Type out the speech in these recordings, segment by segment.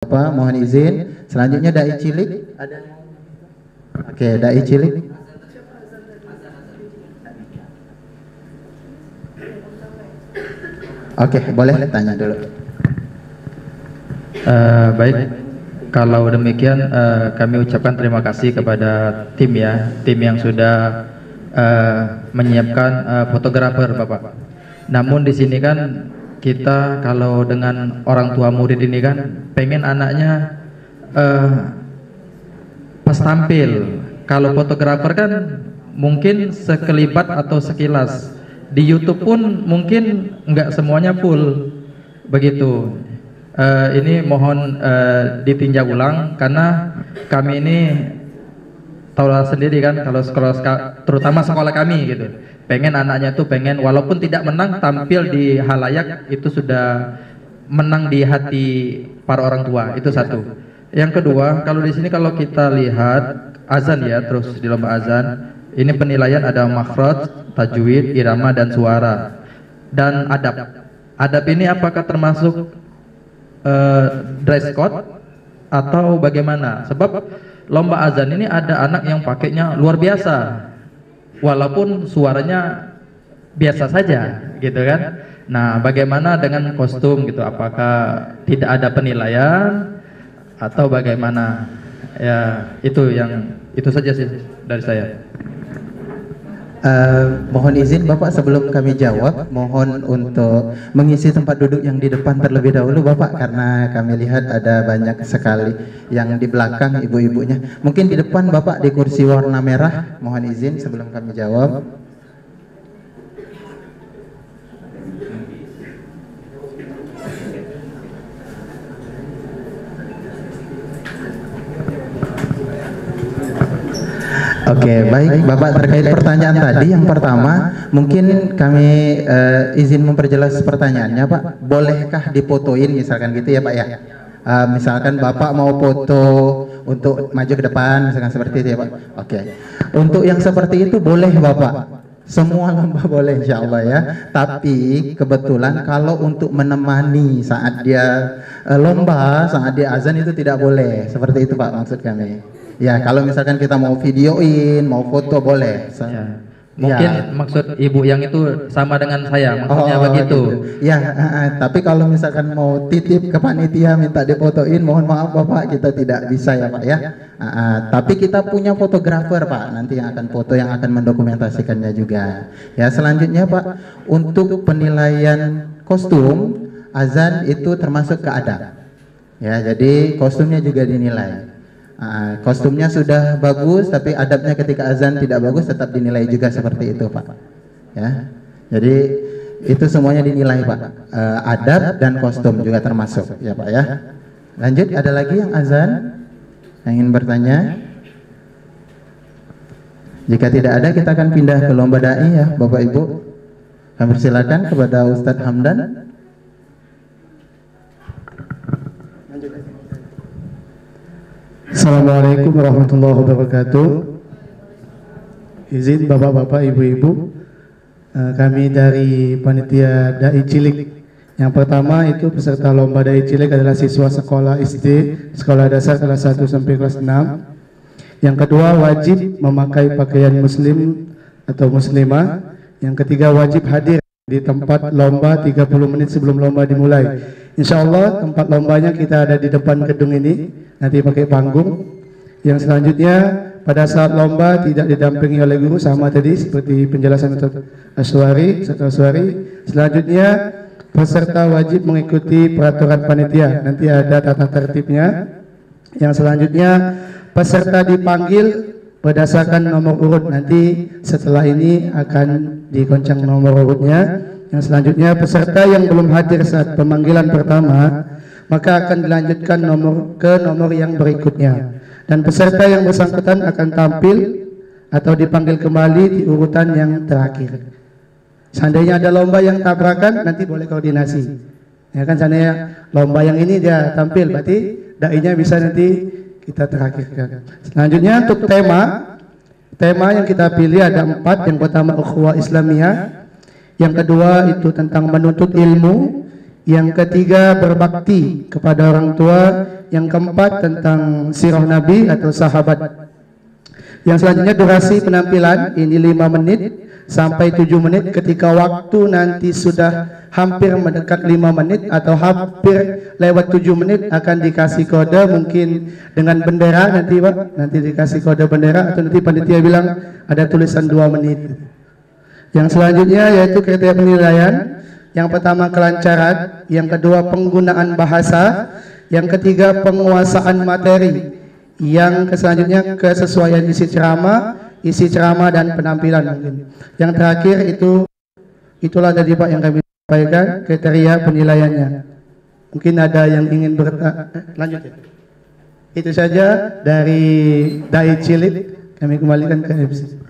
Bapak, mohon izin. Selanjutnya dai cilik. Ada? Oke, dai cilik. Oke, boleh tanya dulu. Baik, kalau demikian kami ucapkan terima kasih kepada tim yang sudah menyiapkan fotografer Bapak. Namun di sini kan kita kalau dengan orang tua murid ini kan pengen anaknya pas tampil. Kalau fotografer kan mungkin sekelibat atau sekilas. Di YouTube pun mungkin nggak semuanya full begitu. Ini mohon ditinjau ulang karena kami ini tahu sendiri kan kalau sekolah, terutama sekolah kami gitu, pengen anaknya tuh pengen walaupun tidak menang tampil di halayak itu sudah menang di hati para orang tua. Itu satu. Yang kedua, kalau di sini kalau kita lihat azan ya, terus di lomba azan ini penilaian ada makhraj, tajwid, irama dan suara dan adab. Adab ini apakah termasuk dress code atau bagaimana? Sebab lomba azan ini ada anak yang pakainya luar biasa walaupun suaranya biasa saja gitu kan. Nah, bagaimana dengan kostum gitu? Apakah tidak ada penilaian atau bagaimana? Ya, itu saja sih dari saya. Mohon izin Bapak, sebelum kami jawab, mohon untuk mengisi tempat duduk yang di depan terlebih dahulu Bapak, karena kami lihat ada banyak sekali yang di belakang ibu-ibunya. Mungkin di depan Bapak di kursi warna merah, mohon izin sebelum kami jawab. Oke, baik Bapak, terkait pertanyaan tadi yang pertama, mungkin kami izin memperjelas pertanyaannya Pak. Bolehkah difotoin misalkan gitu ya Pak ya? Misalkan Bapak mau foto untuk maju ke depan misalkan seperti itu ya Pak. Oke. Untuk yang seperti itu boleh Bapak. Semua lomba boleh insya Allah ya. Tapi kebetulan kalau untuk menemani saat dia lomba, saat dia azan itu tidak boleh. Seperti itu Pak maksud kami. Ya, kalau misalkan kita mau videoin, mau foto boleh. Ya. Mungkin ya, maksud ibu yang itu sama dengan saya, maksudnya begitu. Gitu. Ya, tapi kalau misalkan mau titip ke panitia minta difotoin, mohon maaf Bapak, kita tidak bisa ya Pak ya. Tapi kita punya fotografer Pak, nanti yang akan foto, yang akan mendokumentasikannya juga. Ya, selanjutnya Pak, untuk penilaian kostum azan itu termasuk ke adab. Ya, jadi kostumnya juga dinilai. Kostumnya sudah bagus tapi adabnya ketika azan tidak bagus tetap dinilai juga seperti itu Pak ya. Jadi itu semuanya dinilai Pak, adab dan kostum juga termasuk ya Pak ya. Lanjut, ada lagi yang azan yang ingin bertanya? Jika tidak ada kita akan pindah ke lomba dai ya Bapak Ibu. Kami persilakan kepada Ustadz Hamdan. Assalamualaikum warahmatullahi wabarakatuh. Izin Bapak-bapak, Ibu-ibu, kami dari panitia Dai Cilik. Yang pertama itu peserta lomba Dai Cilik adalah siswa sekolah SD, sekolah dasar kelas 1 sampai kelas 6. Yang kedua wajib memakai pakaian muslim atau muslimah. Yang ketiga wajib hadir di tempat lomba 30 menit sebelum lomba dimulai. Insya Allah tempat lombanya kita ada di depan gedung ini, nanti pakai panggung. Yang selanjutnya pada saat lomba tidak didampingi oleh guru, sama tadi seperti penjelasan Ustaz Aswari. Selanjutnya peserta wajib mengikuti peraturan panitia, nanti ada tata tertibnya. Yang selanjutnya peserta dipanggil berdasarkan nomor urut, nanti setelah ini akan digoncang nomor urutnya. Yang selanjutnya peserta yang belum hadir saat pemanggilan pertama maka akan dilanjutkan ke nomor yang berikutnya, dan peserta yang bersangkutan akan tampil atau dipanggil kembali di urutan yang terakhir. Seandainya ada lomba yang tabrakan nanti boleh koordinasi ya kan, seandainya lomba yang ini dia tampil berarti dai-nya bisa nanti kita terakhirkan. Selanjutnya untuk tema yang kita pilih ada 4. Yang pertama ukhuwah Islamiyah, yang kedua itu tentang menuntut ilmu, Yang ketiga, berbakti kepada orang tua. Yang keempat, tentang sirah Nabi atau sahabat. Yang selanjutnya durasi penampilan ini 5 menit sampai 7 menit. Ketika waktu nanti sudah hampir mendekat 5 menit atau hampir lewat 7 menit akan dikasih kode, mungkin dengan bendera nanti Pak, nanti dikasih kode bendera atau nanti panitia bilang ada tulisan 2 menit. Yang selanjutnya yaitu kriteria penilaian. Yang pertama kelancaran, yang kedua penggunaan bahasa, yang ketiga penguasaan materi, yang selanjutnya kesesuaian isi ceramah dan penampilan mungkin. Yang terakhir itulah tadi Pak yang kami sampaikan kriteria penilaiannya. Mungkin ada yang ingin lanjut. Itu saja dari Dai Cilik, kami kembalikan ke MC.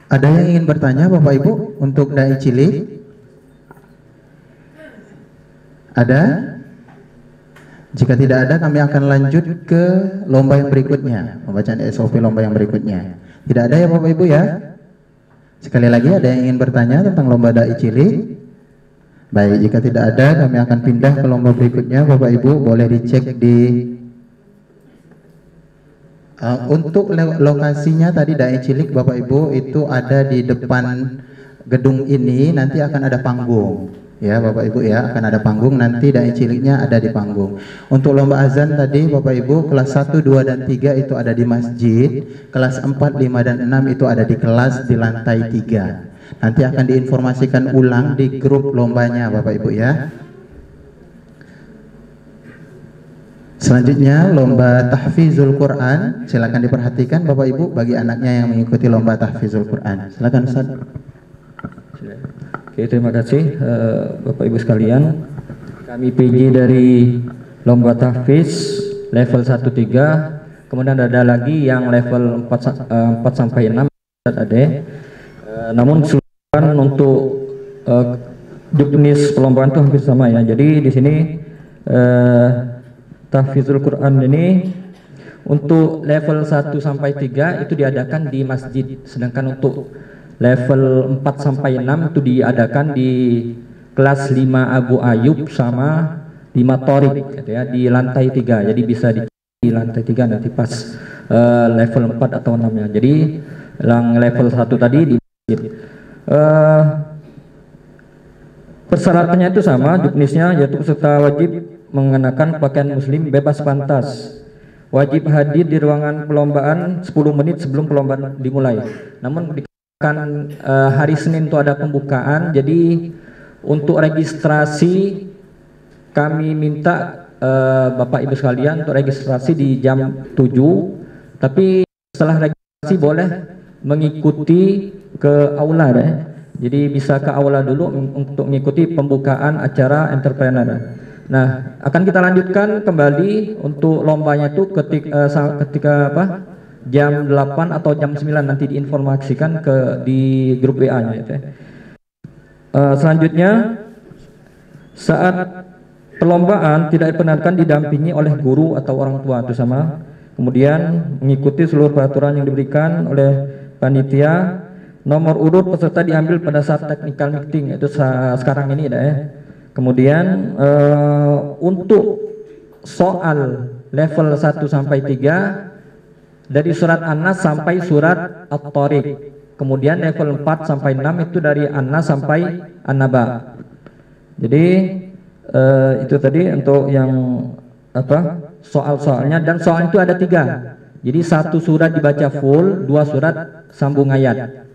Ada yang ingin bertanya Bapak Ibu untuk Dai Cilik? Ada? Jika tidak ada, kami akan lanjut ke lomba yang berikutnya, pembacaan SOP lomba yang berikutnya. Tidak ada ya Bapak Ibu ya? Sekali lagi, ada yang ingin bertanya tentang lomba Dai Cilik? Baik, jika tidak ada, kami akan pindah ke lomba berikutnya. Bapak Ibu boleh dicek di untuk lokasinya tadi Dai Cilik Bapak Ibu itu ada di depan gedung ini, nanti akan ada panggung. Ya Bapak Ibu ya, akan ada panggung, nanti Dai Ciliknya ada di panggung. Untuk lomba azan tadi Bapak Ibu kelas 1, 2, dan 3 itu ada di masjid, kelas 4, 5, dan 6 itu ada di kelas di lantai 3. Nanti akan diinformasikan ulang di grup lombanya Bapak Ibu ya. Selanjutnya lomba tahfizul Quran, silakan diperhatikan Bapak Ibu bagi anaknya yang mengikuti lomba tahfizul Quran. Silakan Ustaz. Oke, terima kasih Bapak Ibu sekalian. Kami PJ dari lomba tahfiz level 1-3, kemudian ada lagi yang level 4 sampai 6 ada. Namun keseluruhan untuk jenis perlombaan itu hampir sama ya. Jadi di sini tahfizul Quran ini untuk level 1 sampai 3 itu diadakan di masjid, sedangkan untuk level 4 sampai 6 itu diadakan di kelas 5 Abu Ayub sama 5 Torik gitu ya, di lantai 3. Jadi bisa di lantai 3 nanti pas level 4 atau 6 ya. Jadi yang level 1 tadi di masjid. Persyaratannya itu sama, jenisnya yaitu peserta wajib mengenakan pakaian muslim bebas pantas. Wajib hadir di ruangan perlombaan 10 menit sebelum perlombaan dimulai. Namun hari Senin itu ada pembukaan, jadi untuk registrasi kami minta Bapak Ibu sekalian untuk registrasi di jam 7, tapi setelah registrasi boleh mengikuti ke aula deh. Jadi bisa ke aula dulu untuk mengikuti pembukaan acara entrepreneur. Nah, akan kita lanjutkan kembali untuk lombanya itu ketika jam 8 atau jam 9 nanti diinformasikan di grup WA-nya gitu ya. Selanjutnya saat perlombaan tidak diperkenankan didampingi oleh guru atau orang tua itu sama. Kemudian mengikuti seluruh peraturan yang diberikan oleh panitia. Nomor urut peserta diambil pada saat technical meeting, itu sekarang ini ya. Kemudian untuk soal level 1 sampai 3 dari surat An-Nas sampai surat At-Tariq. Kemudian level 4 sampai 6 itu dari An-Nas sampai An-Naba. Jadi itu tadi untuk yang soal-soalnya, dan soal itu ada 3. Jadi 1 surat dibaca full, 2 surat sambung ayat.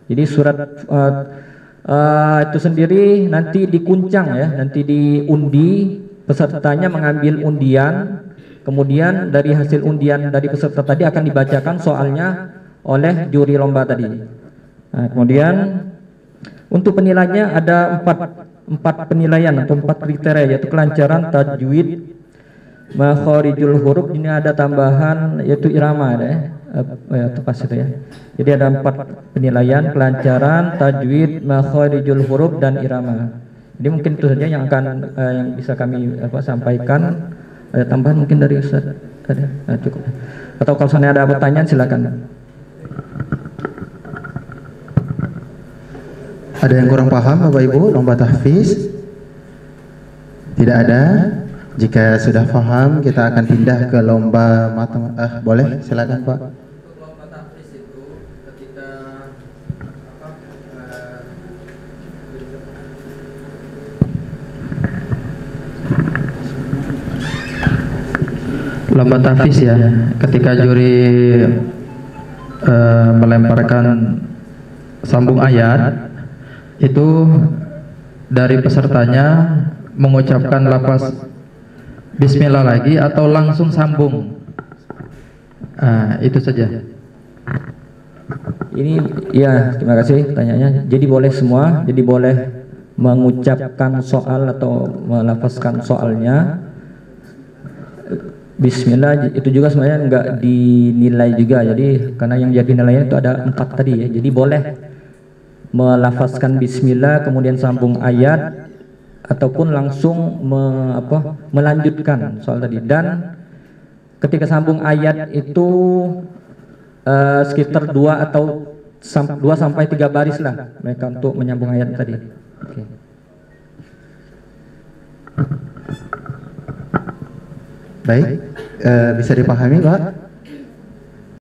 Jadi surat itu sendiri nanti dikuncang ya, nanti diundi, pesertanya mengambil undian. Kemudian dari hasil undian dari peserta tadi akan dibacakan soalnya oleh juri lomba tadi. Nah, kemudian untuk penilaiannya ada 4 penilaian atau 4 kriteria, yaitu kelancaran tajwid, makharijul huruf, ini ada tambahan yaitu irama ya, tepas itu ya. Jadi ada 4 penilaian, kelancaran, tajwid, makharijul huruf, dan irama. Jadi mungkin itu saja yang akan yang bisa kami sampaikan. Ada tambahan mungkin dari Ustaz? Ada? Cukup. Atau kalau misalnya ada pertanyaan silakan. Ada yang kurang paham Bapak Ibu lomba tahfiz? Tidak ada. Jika sudah paham, kita akan pindah ke lomba matematika. Boleh, silakan Pak. Lomba tahfiz ya, ketika juri melemparkan sambung ayat, itu dari pesertanya mengucapkan lafaz Bismillah lagi atau langsung sambung. Itu saja. Ini ya, terima kasih tanyanya. Jadi boleh semua, jadi boleh mengucapkan soal atau melafazkan soalnya Bismillah. Itu juga sebenarnya enggak dinilai juga, jadi karena yang jadi nilainya itu ada 4 tadi ya. Jadi boleh melafazkan Bismillah kemudian sambung ayat ataupun langsung melanjutkan soal tadi. Dan ketika sambung ayat itu sekitar 2 sampai 3 baris lah mereka untuk menyambung ayat tadi. Oke. Baik, bisa dipahami Pak?